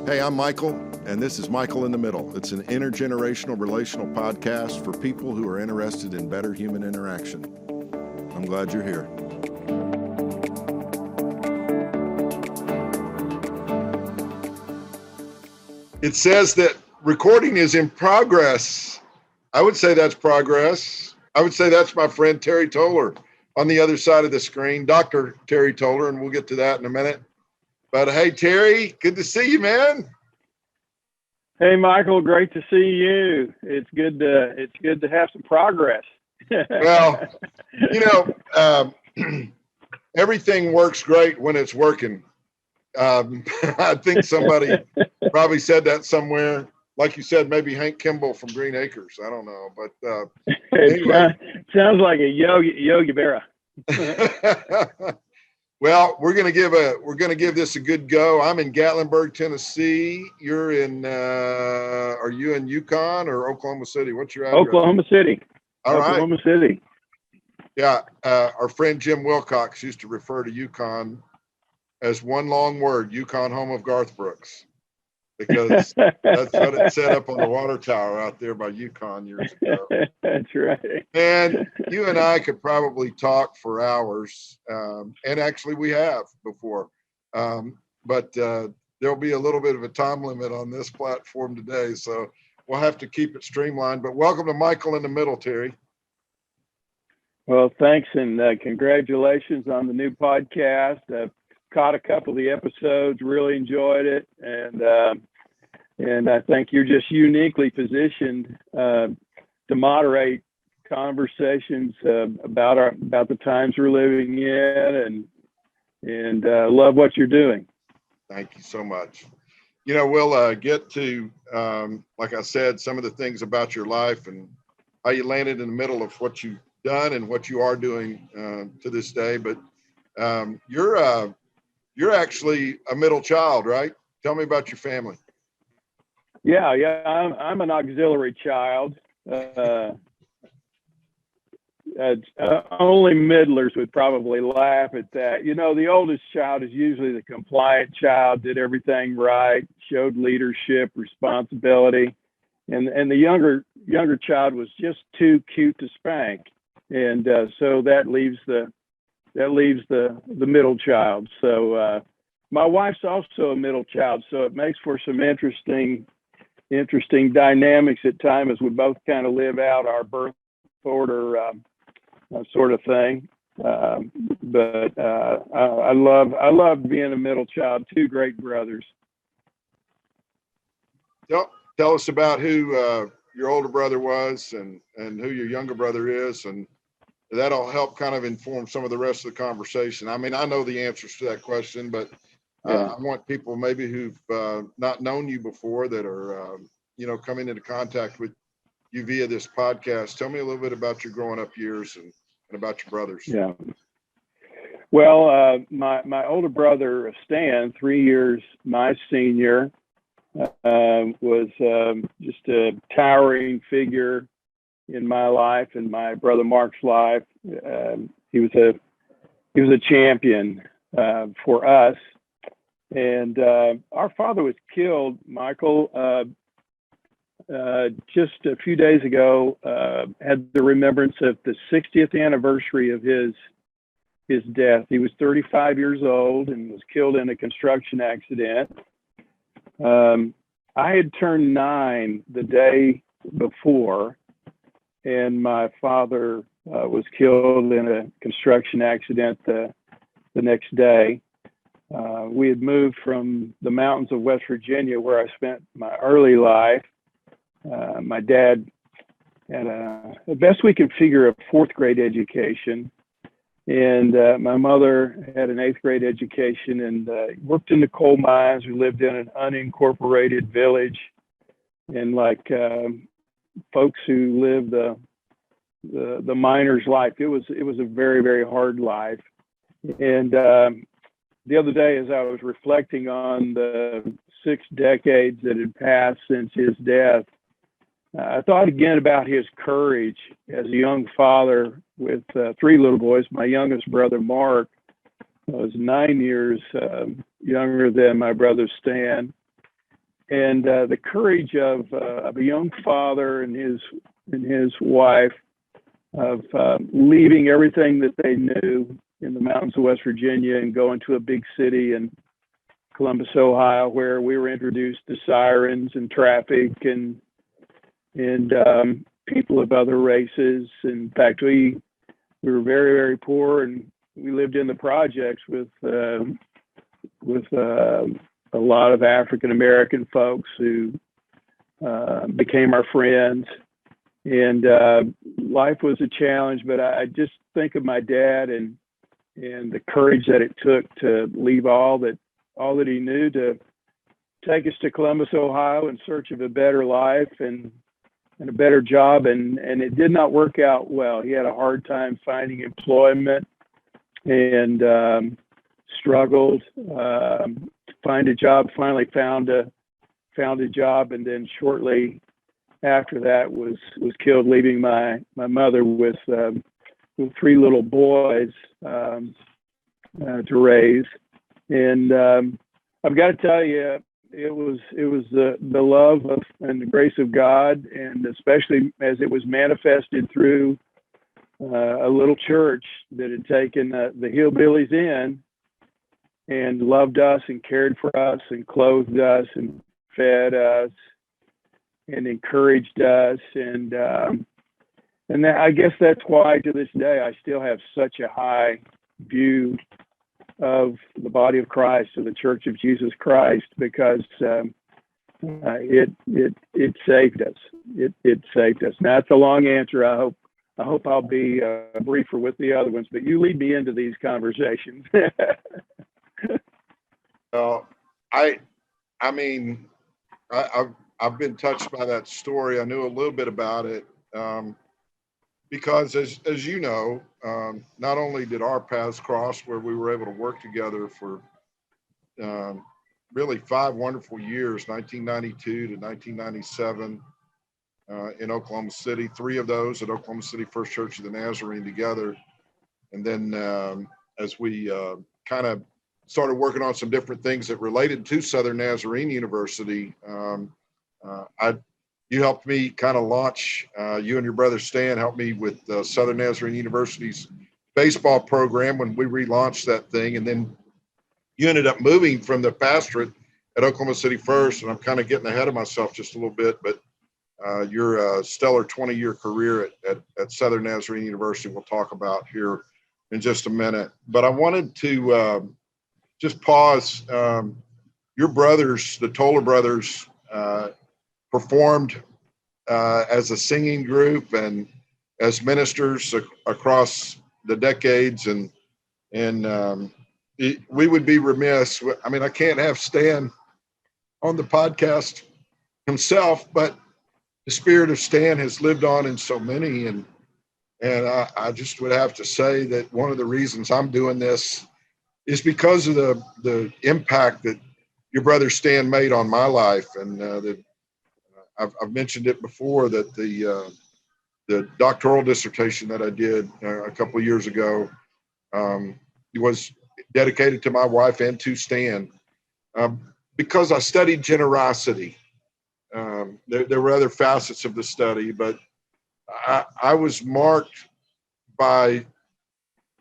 Hey, I'm Michael, and this is Michael in the Middle. It's an intergenerational relational podcast for people who are interested in better human interaction. I'm glad you're here. It says that recording is in progress. I would say that's progress. I would say that's my friend Terry Toler on the other side of the screen, Dr. Terry Toler, and we'll get to that in a minute. But hey, Terry, good to see you, man. Hey, Michael, great to see you. It's good to have some progress. Well, everything works great when it's working. I think somebody probably said that somewhere. Like you said, maybe Hank Kimball from Green Acres. I don't know, but anyway. Sounds like a Yogi Berra. Well, we're gonna give this a good go. I'm in Gatlinburg, Tennessee. You're in are you in Yukon or Oklahoma City? What's your address? Oklahoma City. All right. Oklahoma City. Yeah, our friend Jim Wilcox used to refer to Yukon as one long word, Yukon, home of Garth Brooks, because that's what it said up on the water tower out there by Yukon years ago. That's right. And you and I could probably talk for hours, and actually we have before, but there'll be a little bit of a time limit on this platform today, so we'll have to keep it streamlined. But welcome to Michael in the Middle, Terry. Well, thanks, and congratulations on the new podcast. I've caught a couple of the episodes, really enjoyed it, and I think you're just uniquely positioned to moderate conversations about the times we're living in, and love what you're doing. Thank you so much. We'll get to, like I said, some of the things about your life and how you landed in the middle of what you've done and what you are doing to this day. But you're actually a middle child, right? Tell me about your family. Yeah, I'm an auxiliary child. Only middlers would probably laugh at that. The oldest child is usually the compliant child, did everything right, showed leadership, responsibility, and the younger child was just too cute to spank, and so that leaves the middle child. So my wife's also a middle child, so it makes for some interesting dynamics at times as we both kind of live out our birth order sort of thing. But I love being a middle child. Two great brothers. Tell us about who your older brother was and who your younger brother is, and that'll help kind of inform some of the rest of the conversation. I mean, I know the answers to that question, but I want people maybe who've not known you before that are, coming into contact with you via this podcast. Tell me a little bit about your growing up years and about your brothers. Yeah. Well, my older brother, Stan, 3 years my senior, was just a towering figure in my life and my brother Mark's life. He was a champion for us, and our father was killed, Michael, just a few days ago. Had the remembrance of the 60th anniversary of his death. He was 35 years old and was killed in a construction accident. I had turned 9 the day before, and my father was killed in a construction accident the next day. We had moved from the mountains of West Virginia, where I spent my early life. My dad had the best we could figure, a 4th grade education. And my mother had an 8th grade education and worked in the coal mines. We lived in an unincorporated village, and like folks who lived the miner's life, it was a very, very hard life. And the other day, as I was reflecting on the 6 decades that had passed since his death, I thought again about his courage as a young father with 3 little boys. My youngest brother, Mark, was 9 years younger than my brother Stan. the courage of a young father and his wife of leaving everything that they knew in the mountains of West Virginia and going to a big city in Columbus, Ohio, where we were introduced to sirens and traffic and people of other races. In fact, we were very, very poor, and we lived in the projects with a lot of African American folks who became our friends. And life was a challenge, but I just think of my dad and the courage that it took to leave all that he knew to take us to Columbus, Ohio, in search of a better life and a better job. And it did not work out well. He had a hard time finding employment and struggled to find a job. Finally found a job, and then shortly after that was killed, leaving my mother with 3 little boys to raise. And I've got to tell you, it was the love and the grace of God, and especially as it was manifested through a little church that had taken the hillbillies in and loved us and cared for us and clothed us and fed us and encouraged us. And that, I guess that's why to this day I still have such a high view of the body of Christ, of the Church of Jesus Christ, because it saved us. It saved us. Now, it's a long answer. I hope I'll be briefer with the other ones, but you lead me into these conversations. I mean, I've been touched by that story. I knew a little bit about it because, as you know, not only did our paths cross where we were able to work together for really 5 wonderful years, 1992 to 1997 in Oklahoma City, 3 of those at Oklahoma City First Church of the Nazarene together. And then as we kind of started working on some different things that related to Southern Nazarene University, you helped me kind of launch, you and your brother Stan helped me with Southern Nazarene University's baseball program when we relaunched that thing. And then you ended up moving from the pastorate at Oklahoma City First, and I'm kind of getting ahead of myself just a little bit, but your stellar 20-year career at Southern Nazarene University we'll talk about here in just a minute. But I wanted to just pause. Your brothers, the Toler brothers, performed as a singing group and as ministers across the decades, and we would be remiss. I mean, I can't have Stan on the podcast himself, but the spirit of Stan has lived on in so many, and I just would have to say that one of the reasons I'm doing this is because of the impact that your brother Stan made on my life. And I've mentioned it before that the doctoral dissertation that I did a couple of years ago was dedicated to my wife and to Stan because I studied generosity. There were other facets of the study, but I was marked by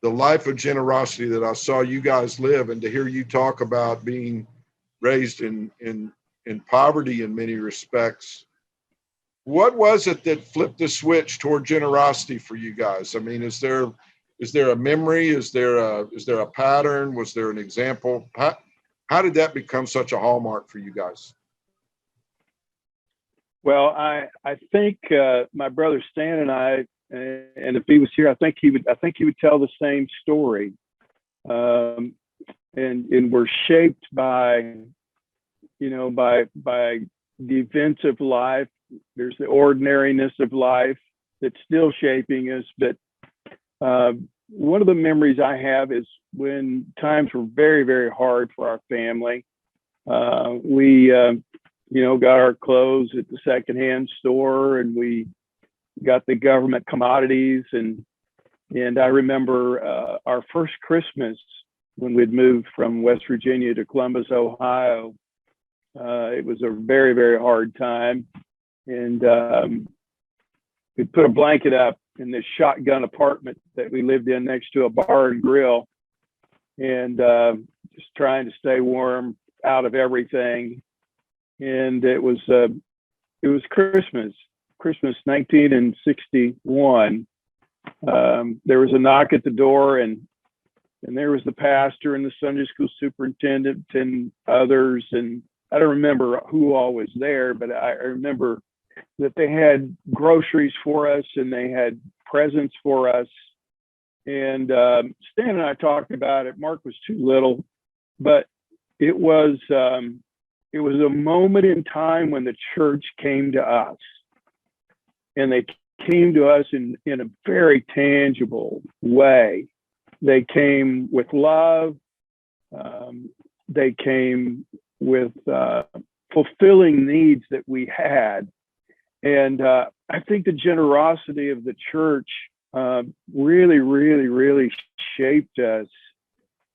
the life of generosity that I saw you guys live, and to hear you talk about being raised in poverty in many respects. What was it that flipped the switch toward generosity for you guys? I mean, is there a memory? Is there a pattern? Was there an example? How did that become such a hallmark for you guys? Well, I think my brother Stan and I, and if he was here, I think he would tell the same story. And we're shaped by the events of life. There's the ordinariness of life that's still shaping us. But one of the memories I have is when times were very, very hard for our family. We got our clothes at the secondhand store, and we got the government commodities. And I remember our first Christmas when we'd moved from West Virginia to Columbus, Ohio. It was a very, very hard time. And we put a blanket up in this shotgun apartment that we lived in next to a bar and grill, and just trying to stay warm out of everything. And it was Christmas 1961. There was a knock at the door, and there was the pastor and the Sunday school superintendent and others. And I don't remember who all was there, but I remember that they had groceries for us and they had presents for us. And Stan and I talked about it. Mark was too little, but it was a moment in time when the church came to us, and they came to us in a very tangible way. They came with love. They came with fulfilling needs that we had. And I think the generosity of the church really, really, really shaped us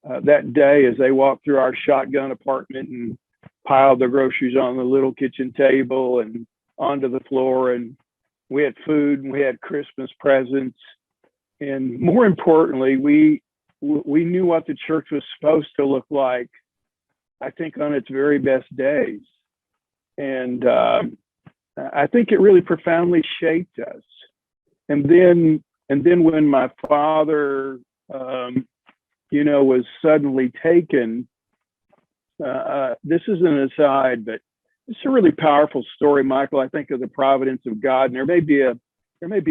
that day as they walked through our shotgun apartment and piled their groceries on the little kitchen table and onto the floor. And we had food and we had Christmas presents. And more importantly, we knew what the church was supposed to look like, I think, on its very best days. And I think it really profoundly shaped us. And then when my father, was suddenly taken, this is an aside, but it's a really powerful story, Michael. I think of the providence of God, and there may be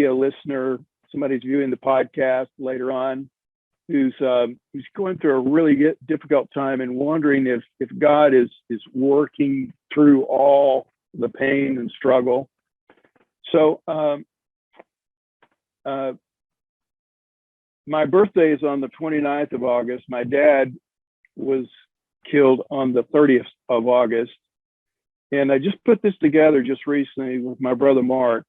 a listener, somebody's viewing the podcast later on, who's going through a really difficult time and wondering if God is working through all the pain and struggle. So my birthday is on the 29th of August. My dad was killed on the 30th of August. And I just put this together just recently with my brother Mark.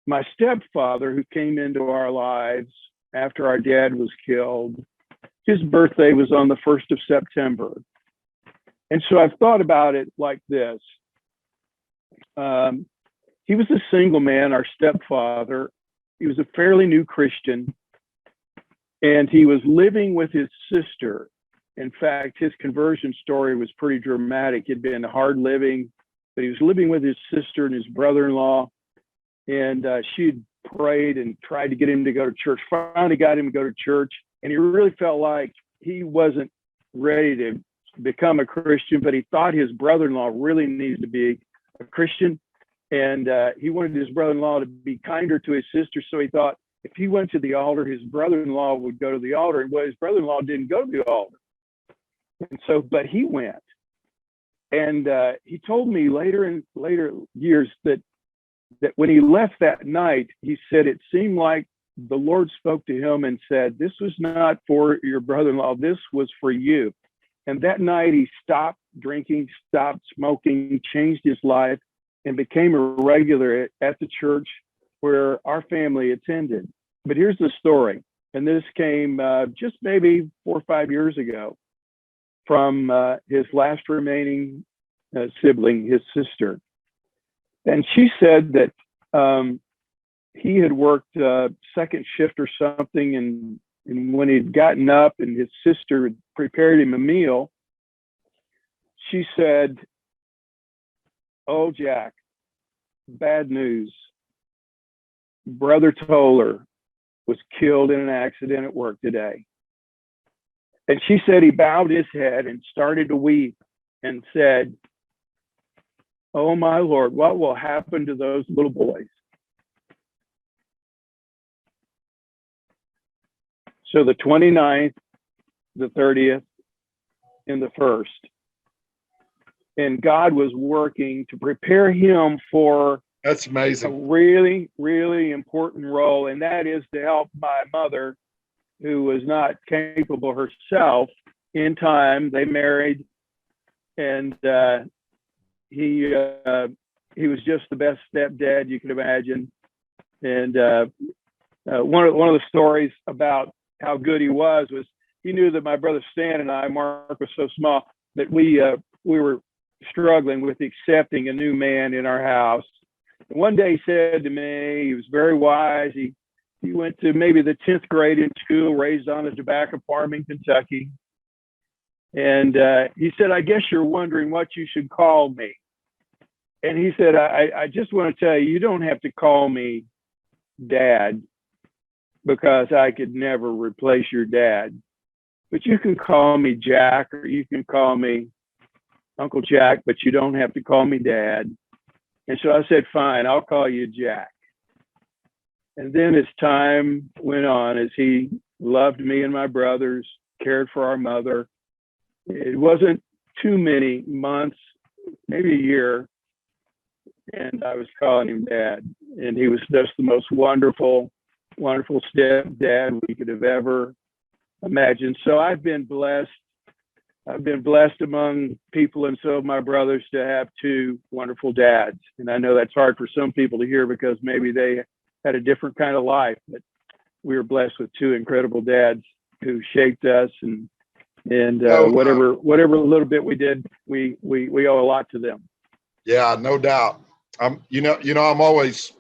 My stepfather, who came into our lives after our dad was killed, his birthday was on the 1st of September. And so I've thought about it like this. He was a single man, our stepfather. He was a fairly new Christian, and he was living with his sister. In fact, his conversion story was pretty dramatic. He'd been hard living, but he was living with his sister and his brother-in-law, and she'd prayed and tried to get him to go to church, finally got him to go to church, and he really felt like he wasn't ready to become a Christian, but he thought his brother-in-law really needed to be a Christian, and he wanted his brother-in-law to be kinder to his sister, so he thought if he went to the altar, his brother-in-law would go to the altar, and his brother-in-law didn't go to the altar. And so, but he went. And he told me later years that when he left that night, he said it seemed like the Lord spoke to him and said, "This was not for your brother-in-law, this was for you." And that night he stopped drinking, stopped smoking, changed his life, and became a regular at the church where our family attended. But here's the story. And this came just maybe 4 or 5 years ago from his last remaining sibling, his sister. And she said that he had worked second shift or something, and when he'd gotten up and his sister had prepared him a meal, she said, "Oh, Jack, bad news. Brother Toler was killed in an accident at work today." And she said he bowed his head and started to weep and said, "Oh, my Lord, what will happen to those little boys?" So the 29th, the 30th, and the 1st. And God was working to prepare him for That's a amazing. really, really important role, and that is to help my mother, who was not capable herself. In time, they married, and he was just the best stepdad you could imagine. And one of the stories about how good he was he knew that my brother Stan and I, Mark was so small, that we were struggling with accepting a new man in our house. And one day he said to me, he was very wise. He went to maybe the 10th grade in school, raised on a tobacco farm in Kentucky. And he said, I guess you're wondering what you should call me. And he said, I just want to tell you, you don't have to call me Dad, because I could never replace your dad. But you can call me Jack, or you can call me Uncle Jack, but you don't have to call me Dad. And so I said, fine, I'll call you Jack. And then as time went on, as he loved me and my brothers, cared for our mother, it wasn't too many months, maybe a year, and I was calling him Dad. And he was just the most wonderful stepdad we could have ever imagined. So I've been blessed. I've been blessed among people, and so have my brothers, to have two wonderful dads. And I know that's hard for some people to hear because maybe they had a different kind of life, but we were blessed with two incredible dads who shaped us, and whatever little bit we did, we owe a lot to them. Yeah, no doubt. I'm I'm always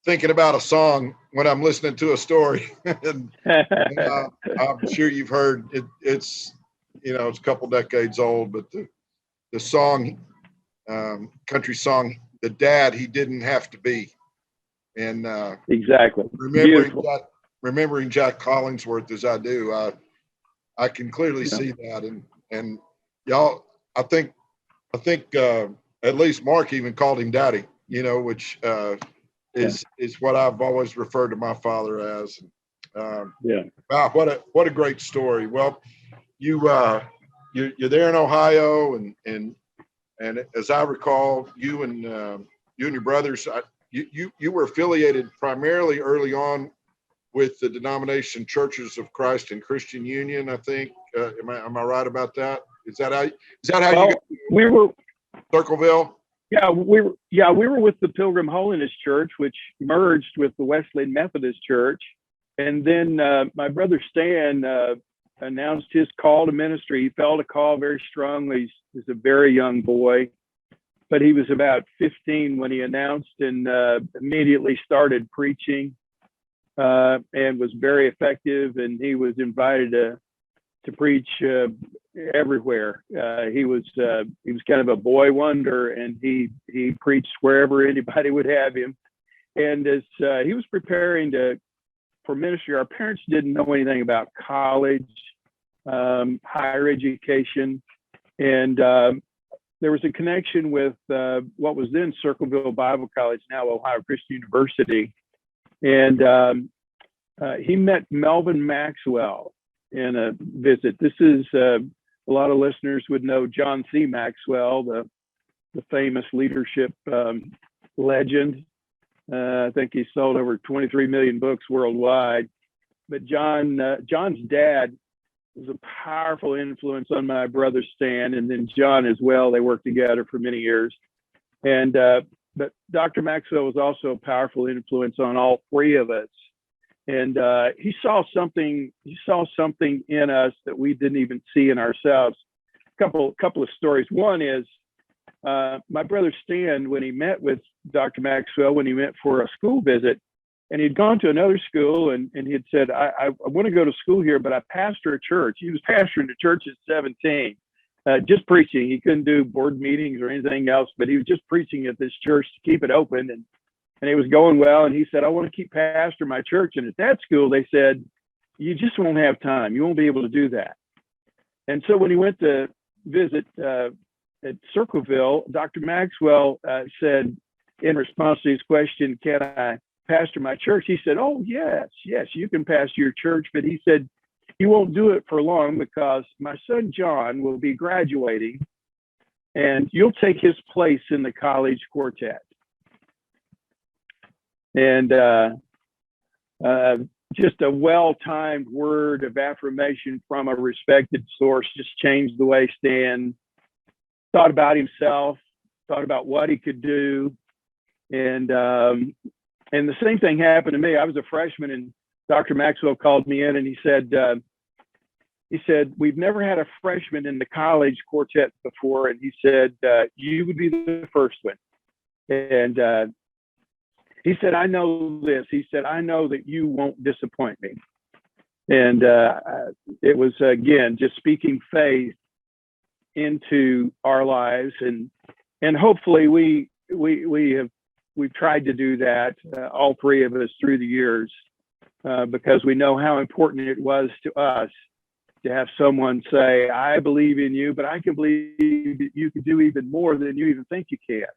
thinking about a song when I'm listening to a story, and I'm sure you've heard it. It's it's a couple decades old, but the song, country song, "The Dad He Didn't Have to Be," and exactly remembering Jack Collingsworth as I do, I can clearly see that, and y'all, I think at least Mark even called him Daddy, which is what I've always referred to my father as. Wow, what a great story. Well, you're there in Ohio, and as I recall, you and your brothers, you were affiliated primarily early on with the denomination Churches of Christ and Christian Union, I think. Am I right about that? Is that how you got we were Circleville? Yeah, we were with the Pilgrim Holiness Church, which merged with the Wesleyan Methodist Church. And then my brother Stan announced his call to ministry. He felt a call very strongly. He was a very young boy, but he was about 15 when he announced, and immediately started preaching, and was very effective. And he was invited to preach everywhere. He was kind of a boy wonder, and he preached wherever anybody would have him. And as he was preparing for ministry, our parents didn't know anything about college, higher education, and there was a connection with what was then Circleville Bible College, now Ohio Christian University, and he met Melvin Maxwell in a visit. This is a lot of listeners would know John C. Maxwell, the famous leadership legend. I think he sold over 23 million books worldwide. But John's dad was a powerful influence on my brother Stan, and then John as well. They worked together for many years. And but Dr. Maxwell was also a powerful influence on all three of us. And he saw something in us that we didn't even see in ourselves. Couple of stories. One is my brother Stan, when he met with Dr. Maxwell, when he went for a school visit, and he'd gone to another school, and he had said, I want to go to school here, but I pastor a church. He was pastoring the church at 17, just preaching. He couldn't do board meetings or anything else, but he was just preaching at this church to keep it open. And it was going well. And he said, I want to keep pastoring my church. And at that school, they said, you just won't have time. You won't be able to do that. And so when he went to visit at Circleville, Dr. Maxwell said, in response to his question, can I pastor my church? He said, oh, yes, you can pastor your church. But he said, you won't do it for long because my son John will be graduating and you'll take his place in the college quartet. And just a well-timed word of affirmation from a respected source just changed the way Stan thought about himself, thought about what he could do. And the same thing happened to me. I was a freshman, and Dr. Maxwell called me in, and he said, he said, we've never had a freshman in the college quartet before. And he said, you would be the first one. And he said, I know this. He said, I know that you won't disappoint me. And it was, again, just speaking faith into our lives. And hopefully we've tried to do that, all three of us, through the years, because we know how important it was to us to have someone say, I believe in you, but I can believe that you can do even more than you even think you can.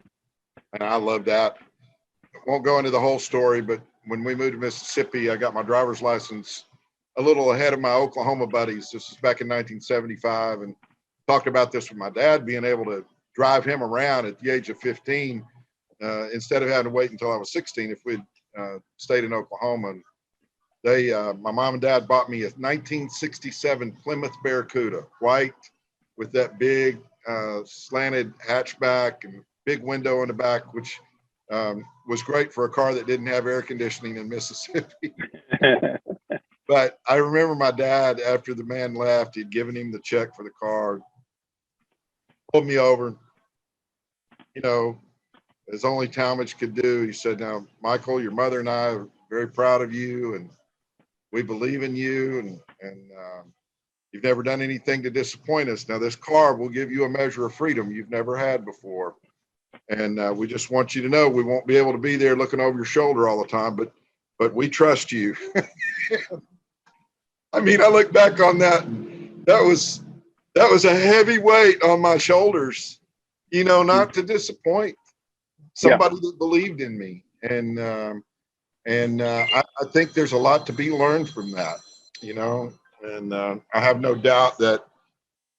And I love that. I won't go into the whole story, but when we moved to Mississippi, I got my driver's license a little ahead of my Oklahoma buddies. This is back in 1975, and talked about this with my dad, being able to drive him around at the age of 15 instead of having to wait until I was 16 if we'd stayed in Oklahoma. And they, my mom and dad bought me a 1967 Plymouth Barracuda, white, with that big slanted hatchback and big window in the back, which was great for a car that didn't have air conditioning in Mississippi. But I remember my dad, after the man left, he'd given him the check for the car, pulled me over, you know, as only Talmadge could do. He said, now, Michael, your mother and I are very proud of you, and we believe in you, and you've never done anything to disappoint us. Now, this car will give you a measure of freedom you've never had before. And we just want you to know we won't be able to be there looking over your shoulder all the time, but we trust you. I mean, I look back on that. That was a heavy weight on my shoulders, you know, not to disappoint somebody that believed in me. And I think there's a lot to be learned from that, you know. And I have no doubt that,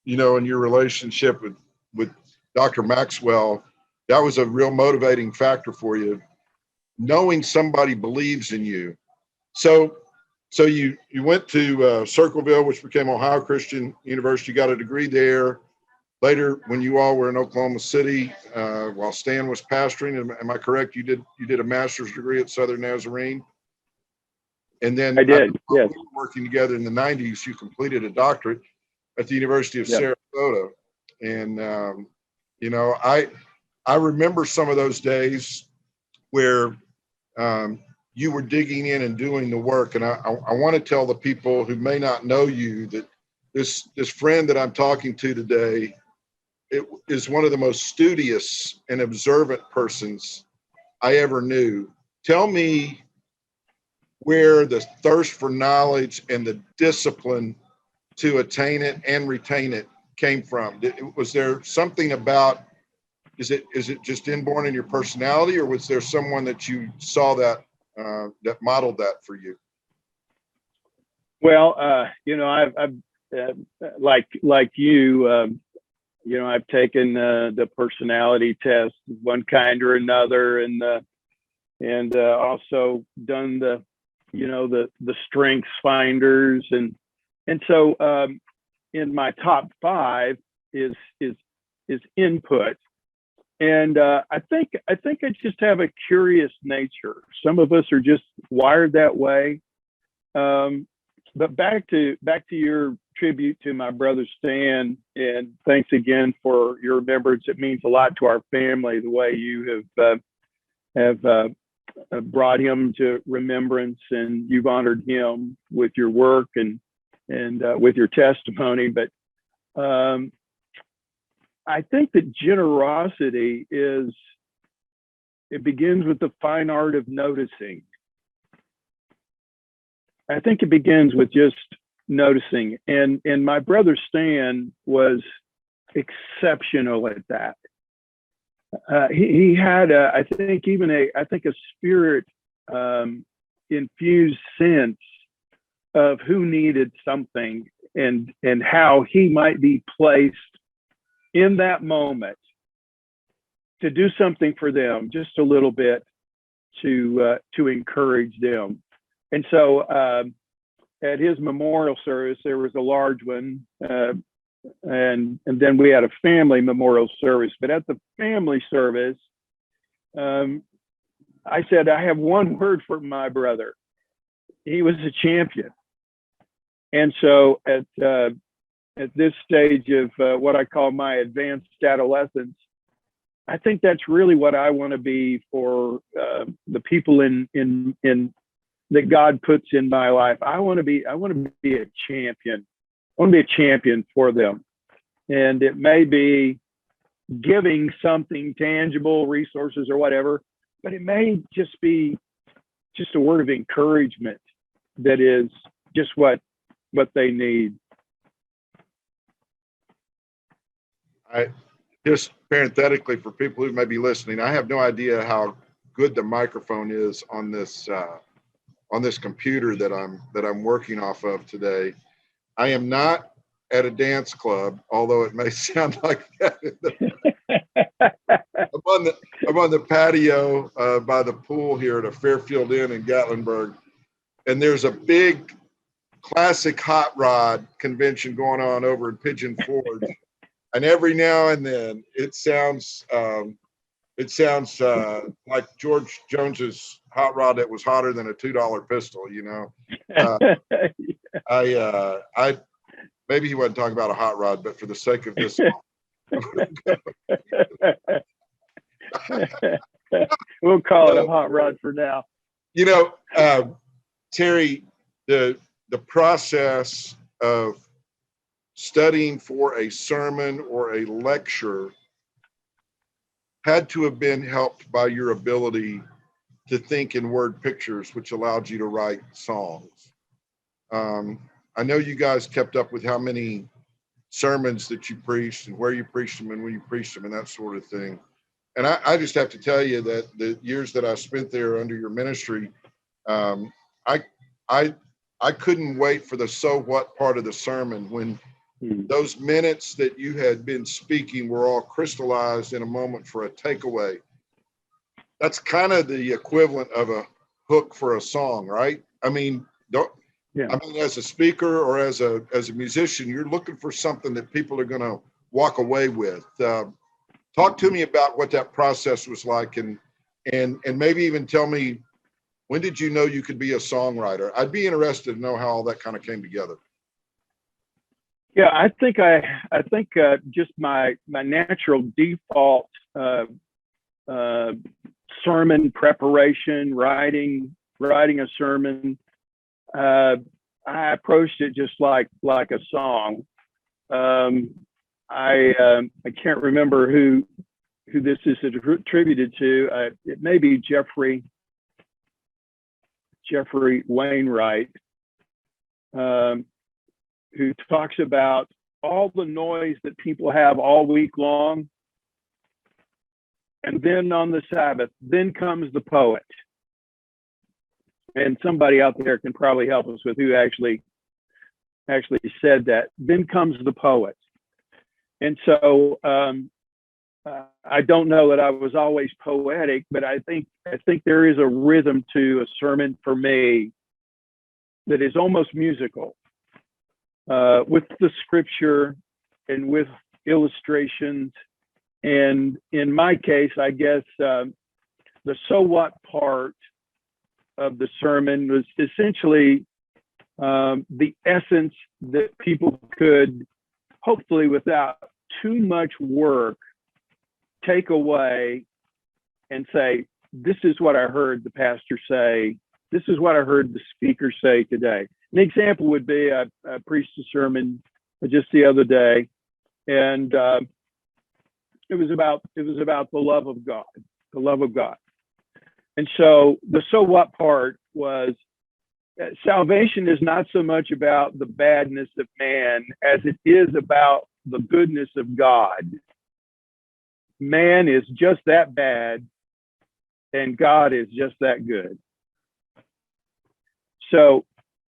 you know, in your relationship with Dr. Maxwell, that was a real motivating factor for you, knowing somebody believes in you. So you went to Circleville, which became Ohio Christian University, got a degree there. Later, when you all were in Oklahoma City, while Stan was pastoring, am I correct? You did a master's degree at Southern Nazarene, and then I did. Yes. We were working together in the '90s. You completed a doctorate at the University of Sarasota, and you know, I remember some of those days where you were digging in and doing the work. And I want to tell the people who may not know you that this friend that I'm talking to today, it is one of the most studious and observant persons I ever knew. Tell me where the thirst for knowledge and the discipline to attain it and retain it came from. Was there something about, is it just inborn in your personality, or was there someone that you saw that modeled that for you? Well, you know, I've like you, you know, I've taken the personality test, one kind or another, and also done the, you know, the strengths finders, and so in my top 5 is input. And I think I just have a curious nature. Some of us are just wired that way. But back to your tribute to my brother Stan, and thanks again for your remembrance. It means a lot to our family, the way you have brought him to remembrance, and you've honored him with your work and with your testimony. But I think that generosity it begins with the fine art of noticing. I think it begins with just noticing. And my brother Stan was exceptional at that. He had I think a spirit infused sense of who needed something and how he might be placed in that moment to do something for them, just a little bit, to encourage them. And so at his memorial service, there was a large one, and then we had a family memorial service. But at the family service, I said, I have one word for my brother. He was a champion. And so at this stage of what I call my advanced adolescence, I think that's really what I want to be for the people in that God puts in my life. I want to be a champion. I want to be a champion for them. And it may be giving something tangible, resources or whatever, but it may just be just a word of encouragement that is just what they need. I just parenthetically, for people who may be listening, I have no idea how good the microphone is on this computer that I'm working off of today. I am not at a dance club, although it may sound like that. I'm on the patio by the pool here at a Fairfield Inn in Gatlinburg, and there's a big classic hot rod convention going on over in Pigeon Forge, and every now and then it sounds like George Jones's hot rod that was hotter than a $2 pistol. You know, I maybe he wasn't talking about a hot rod, but for the sake of this. We'll call it a hot rod for now. You know, Terry, the process of studying for a sermon or a lecture had to have been helped by your ability to think in word pictures, which allowed you to write songs. I know you guys kept up with how many sermons that you preached and where you preached them and when you preached them and that sort of thing. And I just have to tell you that the years that I spent there under your ministry, I couldn't wait for the so what part of the sermon when those minutes that you had been speaking were all crystallized in a moment for a takeaway. That's kind of the equivalent of a hook for a song, right? I mean, as a speaker or as a musician, you're looking for something that people are going to walk away with. Talk to me about what that process was like, and maybe even tell me, when did you know you could be a songwriter? I'd be interested to know how all that kind of came together. Yeah, I think just my natural default sermon preparation, writing a sermon. I approached it just like a song. I can't remember who this is attributed to. It may be Jeffrey Wainwright, who talks about all the noise that people have all week long, and then on the Sabbath, then comes the poet. And somebody out there can probably help us with who actually said that. Then comes the poet. And so I don't know that I was always poetic, but I think there is a rhythm to a sermon for me that is almost musical, with the scripture and with illustrations. And in my case, I guess the so what part of the sermon was essentially the essence that people could, hopefully without too much work, take away and say, this is what I heard the pastor say. This is what I heard the speaker say today. An example would be I preached a sermon just the other day, and it was about the love of God. And so the so what part was, salvation is not so much about the badness of man as it is about the goodness of God. Man is just that bad, and God is just that good. So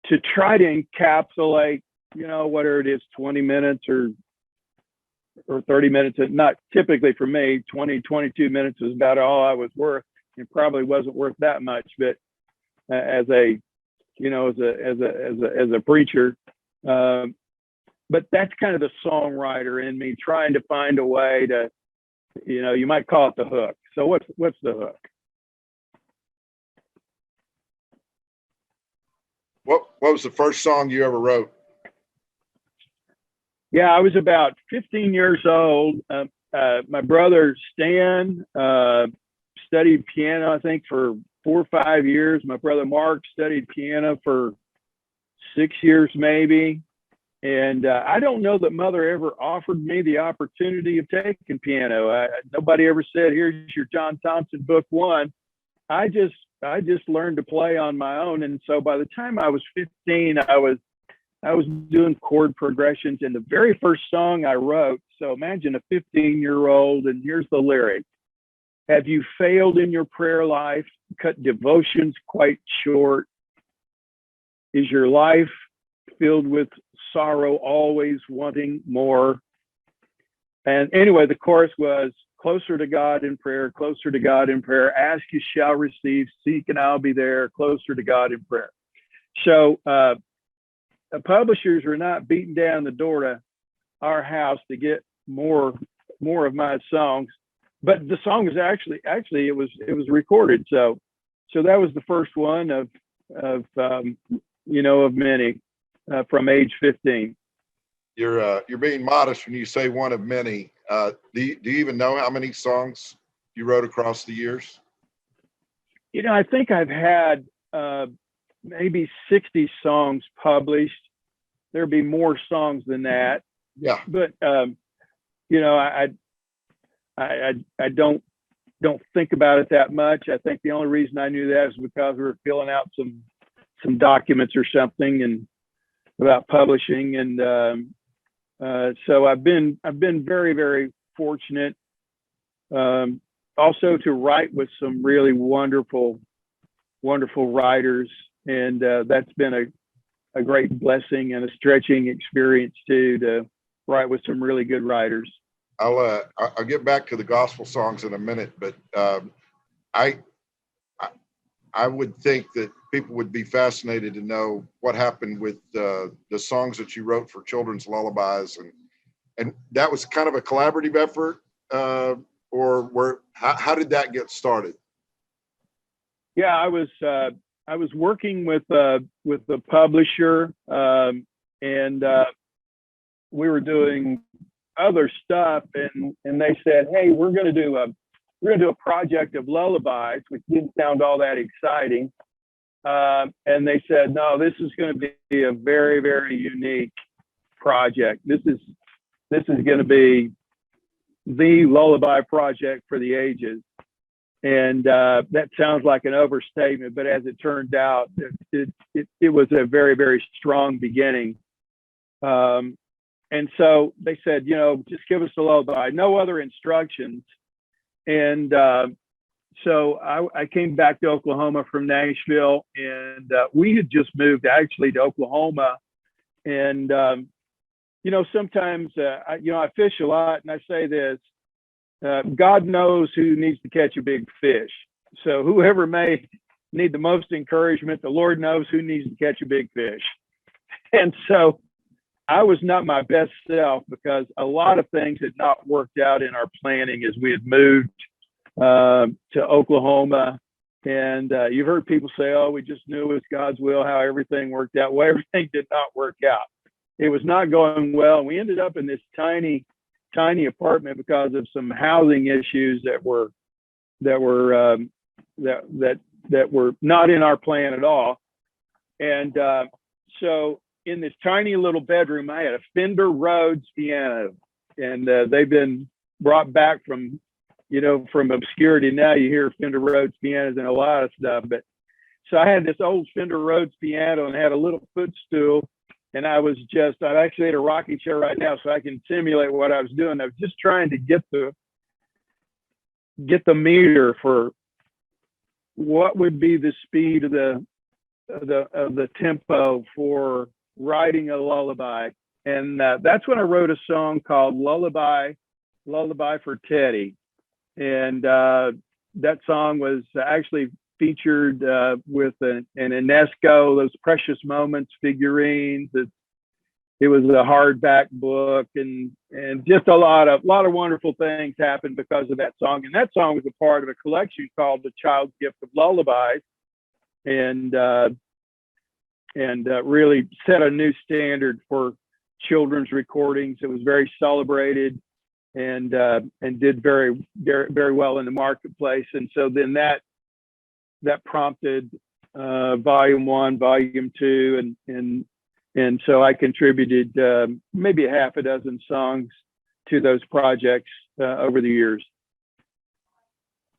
to try to encapsulate, whatever it is, 20 minutes or 30 minutes, not typically for me, 20, 22 minutes is about all I was worth. It probably wasn't worth that much, but as a preacher, but that's kind of the songwriter in me, trying to find a way to, you might call it the hook. So what's the hook? What was the first song you ever wrote? Yeah, I was about 15 years old. My brother Stan studied piano, I think, for 4 or 5 years. My brother Mark studied piano for 6 years, maybe. And I don't know that Mother ever offered me the opportunity of taking piano. Nobody ever said, "Here's your John Thompson Book One." I just learned to play on my own. And so by the time I was 15, I was doing chord progressions. And the very first song I wrote, so imagine a 15-year-old, and here's the lyric: "Have you failed in your prayer life? Cut devotions quite short? Is your life filled with sorrow, always wanting more?" And anyway, the chorus was, "Closer to God in prayer, closer to God in prayer. Ask, you shall receive. Seek, and I'll be there. Closer to God in prayer." So publishers were not beating down the door to our house to get more of my songs, but the song was actually it was recorded. So that was the first one of many from age 15. You're being modest when you say one of many. Do you even know how many songs you wrote across the years? I think I've had maybe 60 songs published. There'd be more songs than that. Yeah. But I don't think about it that much. I think the only reason I knew that is because we were filling out some documents or something and about publishing. And so I've been very, very fortunate also to write with some really wonderful writers. And that's been a great blessing and a stretching experience too, to write with some really good writers. I'll get back to the gospel songs in a minute, but I would think that people would be fascinated to know what happened with the songs that you wrote for children's lullabies, and that was kind of a collaborative effort, or how did that get started? Yeah, I was working with the publisher, and we were doing other stuff, and they said, "Hey, we're going to do a project of lullabies," which didn't sound all that exciting. And they said, "No, this is going to be a very, very unique project. This is going to be the lullaby project for the ages." And that sounds like an overstatement, but as it turned out, it was a very, very strong beginning. And so they said, just give us a lullaby, no other instructions. And so I came back to Oklahoma from Nashville, and we had just moved actually to Oklahoma. And, sometimes, I fish a lot, and I say this, God knows who needs to catch a big fish. So whoever may need the most encouragement, the Lord knows who needs to catch a big fish. And so I was not my best self because a lot of things had not worked out in our planning as we had moved to Oklahoma. And you've heard people say, "Oh, we just knew it was God's will, how everything worked out." Well, everything did not work out. It was not going well. We ended up in this tiny apartment because of some housing issues that were not in our plan at all. And so in this tiny little bedroom, I had a Fender Rhodes piano, and they've been brought back from obscurity. Now you hear Fender Rhodes pianos and a lot of stuff. But so I had this old Fender Rhodes piano and had a little footstool. And I actually had a rocking chair right now, so I can simulate what I was doing. I was just trying to get the meter for what would be the speed of the tempo for writing a lullaby. And that's when I wrote a song called Lullaby for Teddy. And that song was actually featured with an UNESCO, those Precious Moments figurines. It was a hardback book, and just a lot of wonderful things happened because of that song. And that song was a part of a collection called The Child's Gift of Lullabies, and really set a new standard for children's recordings. It was very celebrated and did very, very, very well in the marketplace. And so then that prompted volume 1, volume 2, and so I contributed maybe a half a dozen songs to those projects over the years.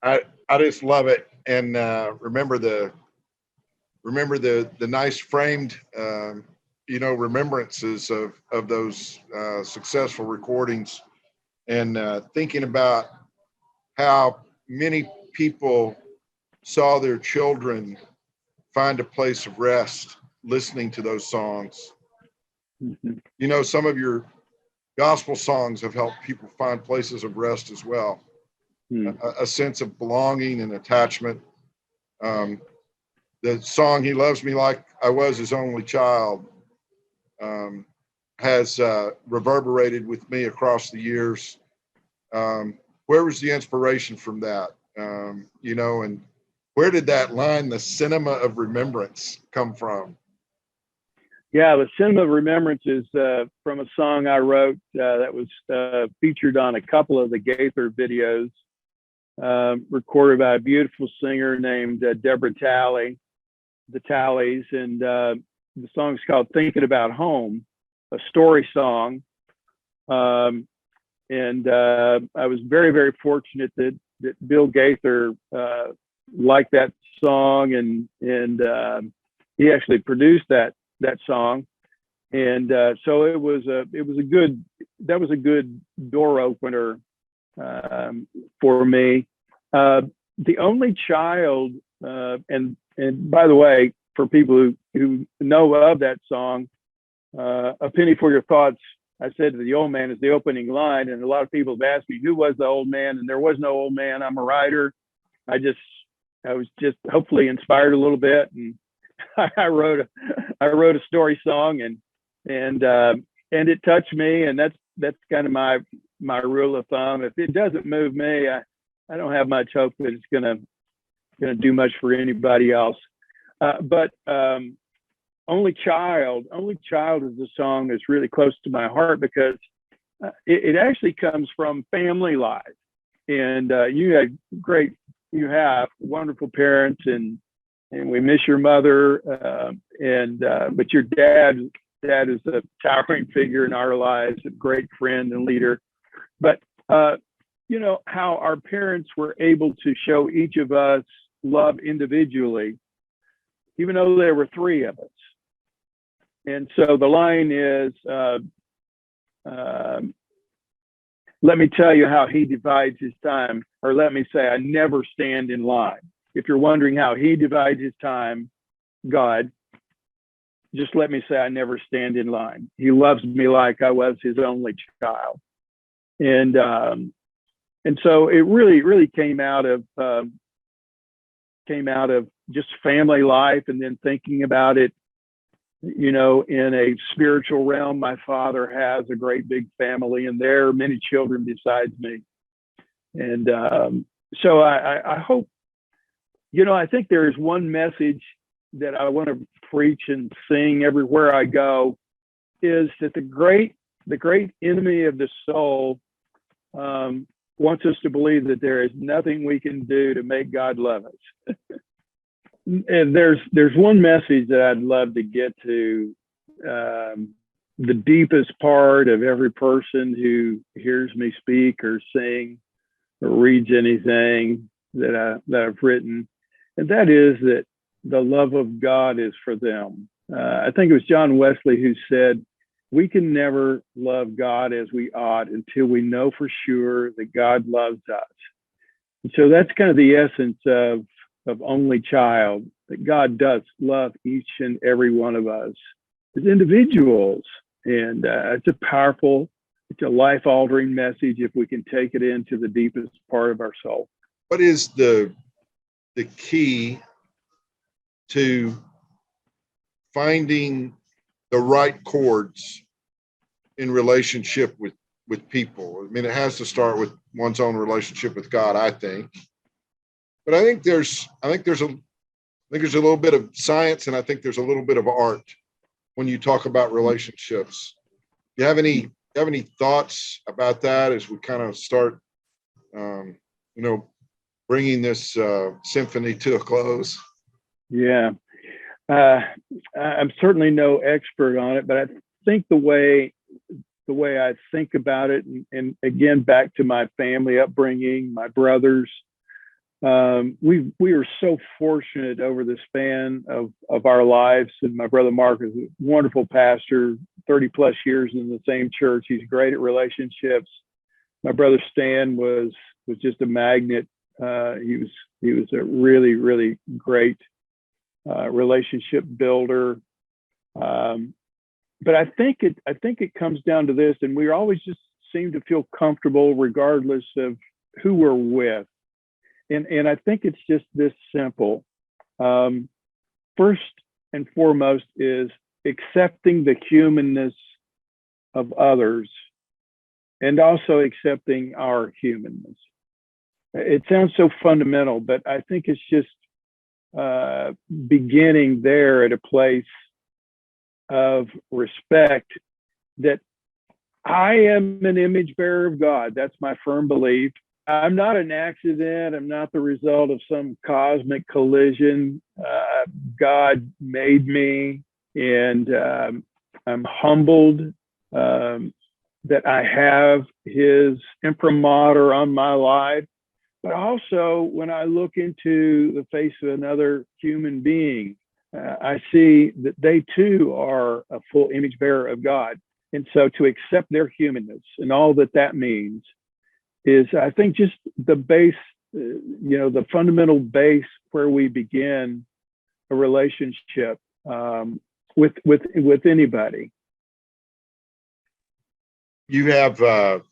I just love it, and remember the nice framed remembrances of those successful recordings, and thinking about how many people saw their children find a place of rest listening to those songs. Mm-hmm. Some of your gospel songs have helped people find places of rest as well. A sense of belonging and attachment. The song "He Loves Me Like I Was His Only Child" has reverberated with me across the years. Where was the inspiration from that? And where did that line, "the cinema of remembrance," come from? Yeah, the cinema of remembrance is from a song I wrote that was featured on a couple of the Gaither videos, recorded by a beautiful singer named Deborah Talley, the Talleys, and the song's called "Thinking About Home," a story song. And I was very, very fortunate that Bill Gaither liked that song, and he actually produced that song, and so it was a good door opener for me. The only child, and by the way, for people who know of that song, "A Penny for Your Thoughts," I said to the old man is the opening line, and a lot of people have asked me who was the old man, and there was no old man. I'm a writer. I was just hopefully inspired a little bit, and I wrote a story song, and it touched me, and that's kind of my rule of thumb. If it doesn't move me, I don't have much hope that it's gonna do much for anybody else. But Only Child is a song that's really close to my heart because it actually comes from family life, and you have wonderful parents, and we miss your mother, but your dad is a towering figure in our lives, a great friend and leader. But how our parents were able to show each of us love individually, even though there were 3 of us. And so the line is, let me tell you how he divides his time, or let me say, I never stand in line. If you're wondering how he divides his time, God, just let me say, I never stand in line. He loves me like I was his only child. And so it really came out of just family life, and then thinking about it, in a spiritual realm. My father has a great big family, and there are many children besides me. And so I hope, I think there is one message that I want to preach and sing everywhere I go, is that the great enemy of the soul wants us to believe that there is nothing we can do to make God love us. And there's one message that I'd love to get to, the deepest part of every person who hears me speak or sing or reads anything that I've written, and that is that the love of God is for them. I think it was John Wesley who said, "We can never love God as we ought until we know for sure that God loves us." And so that's kind of the essence of Only Child, that God does love each and every one of us as individuals. And it's a life-altering message if we can take it into the deepest part of our soul. What is the key to finding the right chords in relationship with people? I mean, it has to start with one's own relationship with God, I think. But I think there's a little bit of science, and I think there's a little bit of art when you talk about relationships. You have any thoughts about that as we kind of start, bringing this symphony to a close? Yeah. I'm certainly no expert on it, but I think the way I think about it, and again, back to my family upbringing, my brothers, we are so fortunate over the span of our lives. And my brother Mark is a wonderful pastor, 30 plus years in the same church. He's great at relationships. My brother Stan was just a magnet. He was a really, really great relationship builder. But I think it comes down to this, and we always just seem to feel comfortable regardless of who we're with. And I think it's just this simple. First and foremost is accepting the humanness of others and also accepting our humanness. It sounds so fundamental, but I think it's just beginning there at a place of respect that I am an image bearer of God. That's my firm belief. I'm not an accident. I'm not the result of some cosmic collision. God made me, and I'm humbled that I have his imprimatur on my life. But also, when I look into the face of another human being, I see that they too are a full image bearer of God. And so to accept their humanness and all that means is, I think, just the base, the fundamental base where we begin a relationship with anybody. You have a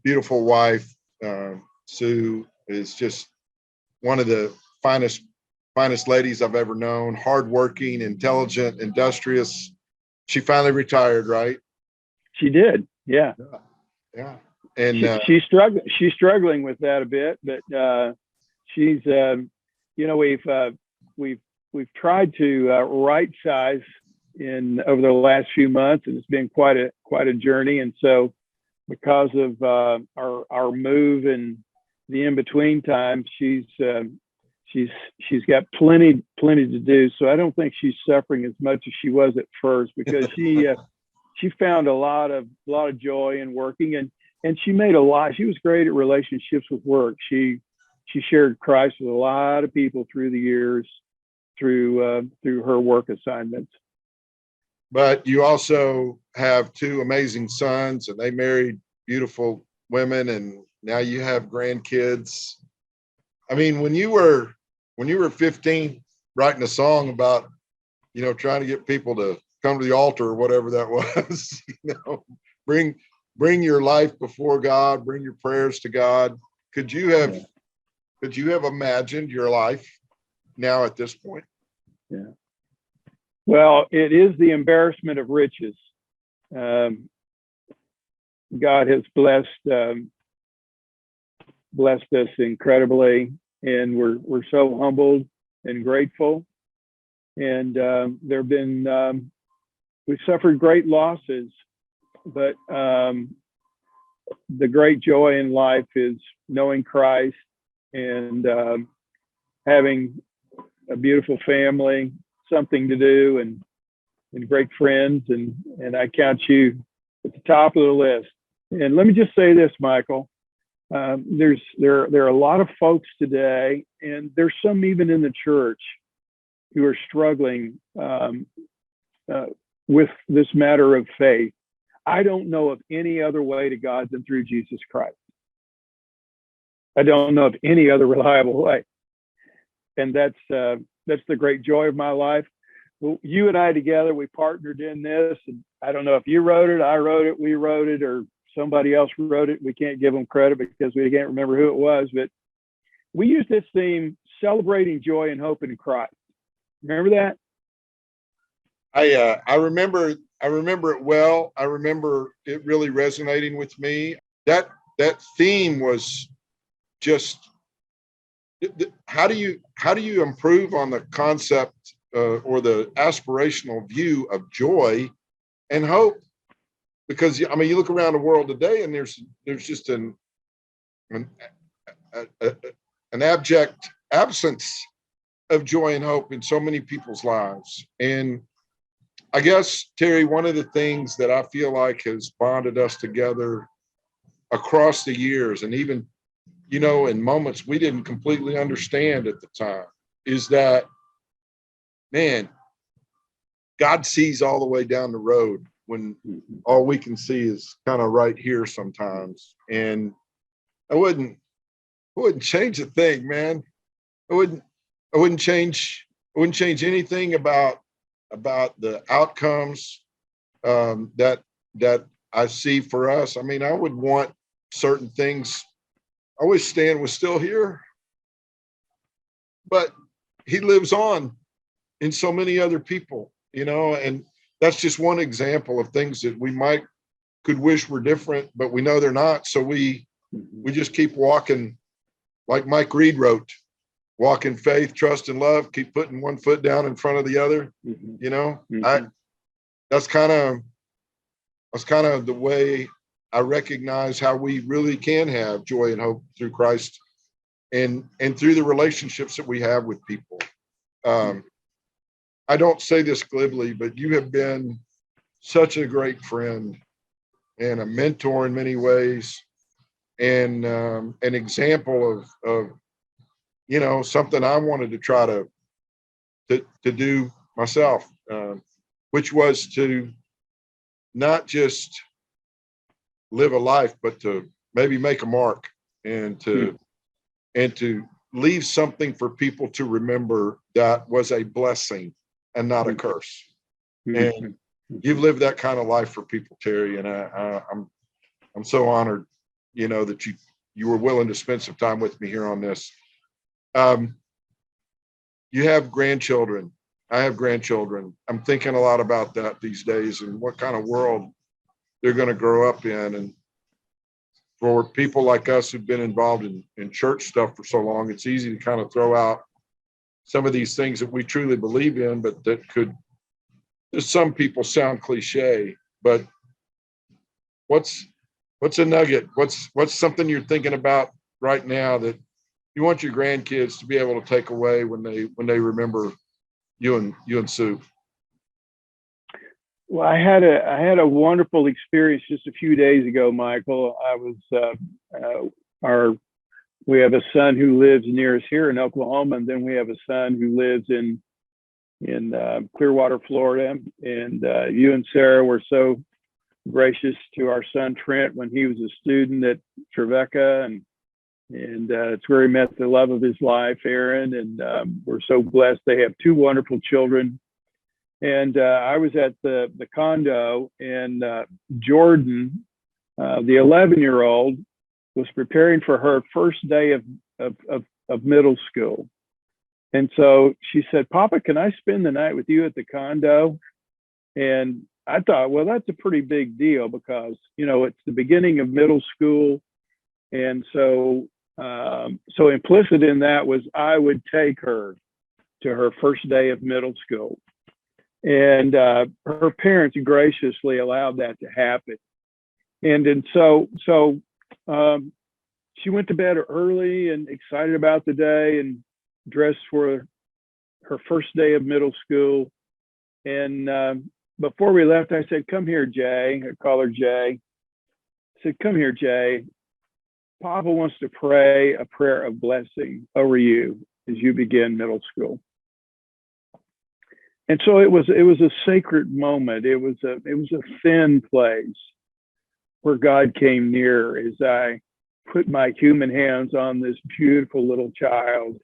beautiful wife. Sue is just one of the finest ladies I've ever known. Hardworking, intelligent, industrious. She finally retired, right? She did. Yeah. Yeah. And she's struggling with that a bit, but she's we've tried to right size over the last few months, and it's been quite a journey. And so, because of our move and the in between time, she's got plenty to do. So I don't think she's suffering as much as she was at first, because she found a lot of joy in working, and she was great at relationships with work. She shared Christ with a lot of people through the years, through her work assignments. But you also have two amazing sons, and they married beautiful women, and now you have grandkids. I mean, when you were 15, writing a song about, trying to get people to come to the altar or whatever that was, bring your life before God, bring your prayers to God. Could you have imagined your life now at this point? Yeah. Well, it is the embarrassment of riches. God has blessed us incredibly, and we're so humbled and grateful. And there've been we've suffered great losses, but the great joy in life is knowing Christ and having a beautiful family, something to do, and great friends, and I count you at the top of the list. And let me just say this, Michael. There are a lot of folks today, and there's some even in the church, who are struggling with this matter of faith. I don't know of any other way to God than through Jesus Christ. I don't know of any other reliable way, and that's the great joy of my life. Well, you and I together, we partnered in this, and I don't know if you wrote it, I wrote it, we wrote it, or somebody else wrote it. We can't give them credit because we can't remember who it was, but we used this theme, celebrating joy and hope in Christ. Remember that? I remember it well. I remember it really resonating with me. That theme was just, how do you improve on the concept or the aspirational view of joy and hope because I mean, you look around the world today, and there's just an, an abject absence of joy and hope in so many people's lives. And I guess, Terry, one of the things that I feel like has bonded us together across the years, and even, in moments we didn't completely understand at the time, is that, man, God sees all the way down the road when all we can see is kind of right here sometimes. And I wouldn't change a thing, man. I wouldn't change anything about the outcomes that I see for us. I mean, I would want certain things. I wish Stan was still here, but he lives on in so many other people, and that's just one example of things that we could wish were different, but we know they're not. So we just keep walking, like Mike Reed wrote, walk in faith, trust, and love, keep putting one foot down in front of the other. That's kind of the way I recognize how we really can have joy and hope through Christ and through the relationships that we have with people. I don't say this glibly, but you have been such a great friend and a mentor in many ways, and an example of something I wanted to try to do myself, which was to not just live a life, but to maybe make a mark and to leave something for people to remember that was a blessing and not a curse. And you've lived that kind of life for people, Terry, and I'm so honored, that you were willing to spend some time with me here on this. You have grandchildren. I have grandchildren. I'm thinking a lot about that these days and what kind of world they're going to grow up in. And for people like us who've been involved in church stuff for so long, it's easy to kind of throw out some of these things that we truly believe in, but that could, to some people, sound cliche. But what's a nugget? What's something you're thinking about right now that you want your grandkids to be able to take away when they remember you and Sue? Well, I had a wonderful experience just a few days ago, Michael. I was we have a son who lives near us here in Oklahoma, and then we have a son who lives in Clearwater, Florida. And you and Sarah were so gracious to our son Trent when he was a student at Trevecca, and it's where he met the love of his life, Aaron. And we're so blessed. They have two wonderful children. And I was at the condo, and Jordan, the 11-year-old, was preparing for her first day of middle school. And so she said, "Papa, can I spend the night with you at the condo?" And I thought, well, that's a pretty big deal because, it's the beginning of middle school. And so implicit in that was I would take her to her first day of middle school. And her parents graciously allowed that to happen. And so she went to bed early and excited about the day and dressed for her first day of middle school. And before we left, I said, "Come here, Jay." I call her Jay. I said, "Come here, Jay. Papa wants to pray a prayer of blessing over you as you begin middle school." And so it was a sacred moment. It was a thin place where God came near as I put my human hands on this beautiful little child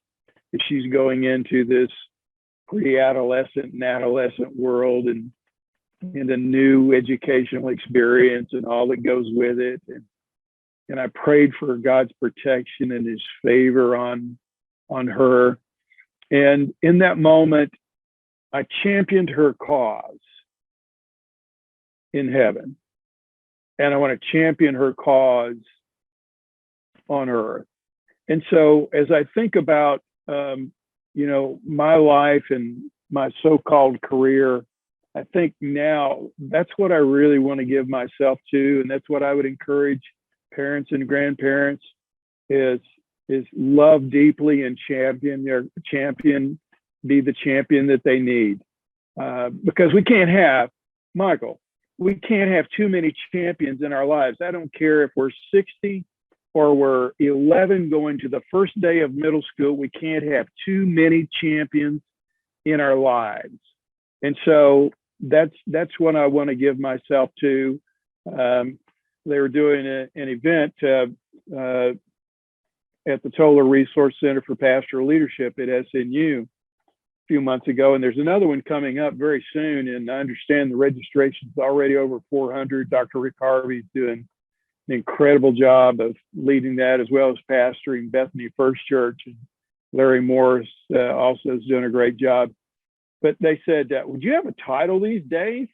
as she's going into this pre-adolescent and adolescent world and a new educational experience and all that goes with it. And I prayed for God's protection and his favor on her. And in that moment, I championed her cause in heaven. And I want to champion her cause on earth. And so as I think about, my life and my so-called career, I think now that's what I really want to give myself to, and that's what I would encourage parents and grandparents is love deeply and be the champion that they need. Because we can't have, Michael, we can't have too many champions in our lives. I don't care if we're 60 or we're 11 going to the first day of middle school. We can't have too many champions in our lives. And so that's what I want to give myself to. They were doing an event at the Toler Resource Center for Pastoral Leadership at SNU a few months ago, and there's another one coming up very soon. And I understand the registration is already over 400. Dr. Rick Harvey's doing an incredible job of leading that, as well as pastoring Bethany First Church. And Larry Morris also is doing a great job. But they said, would you have a title these days?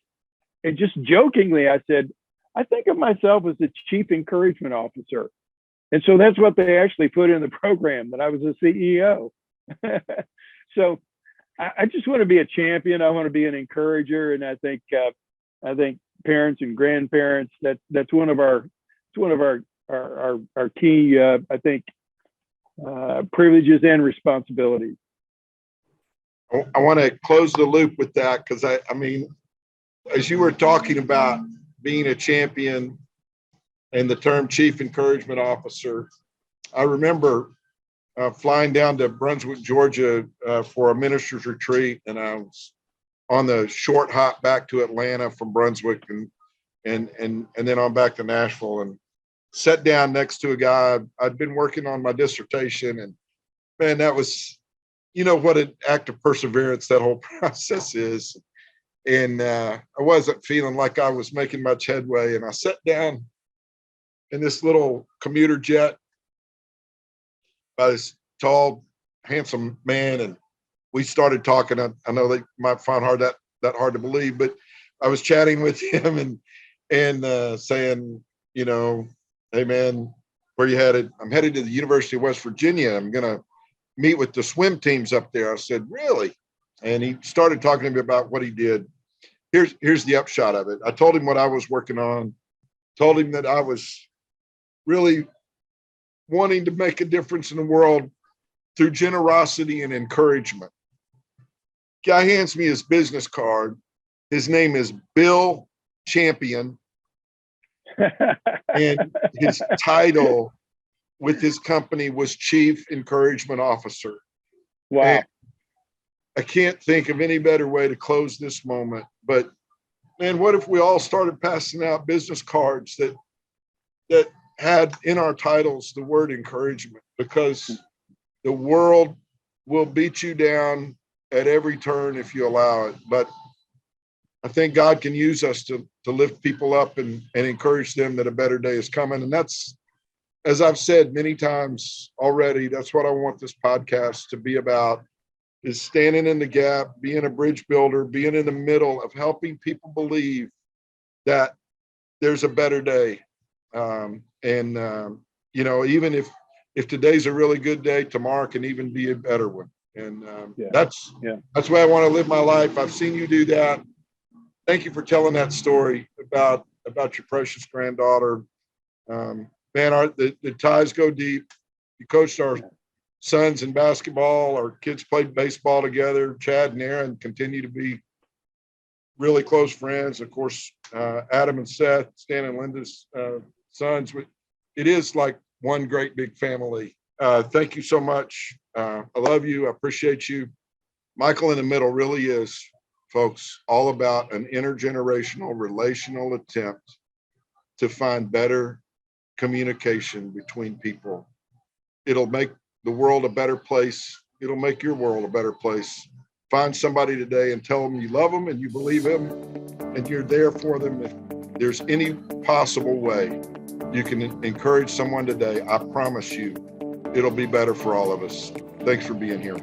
And just jokingly, I said, I think of myself as the Chief Encouragement Officer. And so that's what they actually put in the program, that I was a CEO. So I just want to be a champion. I want to be an encourager. And I think parents and grandparents, that's one of our key, privileges and responsibilities. I want to close the loop with that, because I mean, as you were talking about being a champion and the term Chief Encouragement Officer, I remember flying down to Brunswick, Georgia for a minister's retreat, and I was on the short hop back to Atlanta from Brunswick, and then on back to Nashville, and sat down next to a guy. I'd been working on my dissertation, and man, that was, what an act of perseverance that whole process is. And I wasn't feeling like I was making much headway. And I sat down in this little commuter jet by this tall, handsome man. And we started talking. I know they might find that hard to believe, but I was chatting with him and saying, hey man, where you headed? I'm headed to the University of West Virginia. I'm going to meet with the swim teams up there. I said, really? And he started talking to me about what he did. Here's the upshot of it. I told him what I was working on, told him that I was really wanting to make a difference in the world through generosity and encouragement. Guy hands me his business card. His name is Bill Champion. And his title with his company was Chief Encouragement Officer. Wow. And I can't think of any better way to close this moment. But man, what if we all started passing out business cards that had in our titles the word encouragement? Because the world will beat you down at every turn if you allow it. But I think God can use us to lift people up and encourage them that a better day is coming. And that's, as I've said many times already, that's what I want this podcast to be about, is standing in the gap, being a bridge builder, being in the middle of helping people believe that there's a better day. Even if today's a really good day, tomorrow can even be a better one. And that's why I want to live my life. I've seen you do that. Thank you for telling that story about your precious granddaughter. Man, the ties go deep. You coached our sons in basketball. Our kids played baseball together. Chad and Aaron continue to be really close friends. Of course, Adam and Seth, Stan and Linda's sons. It is like one great big family. Thank you so much. I love you. I appreciate you. Michael in the Middle really is, folks, all about an intergenerational relational attempt to find better communication between people. It'll make the world a better place. It'll make your world a better place. Find somebody today and tell them you love them and you believe them and you're there for them. If there's any possible way you can encourage someone today, I promise you it'll be better for all of us. Thanks for being here.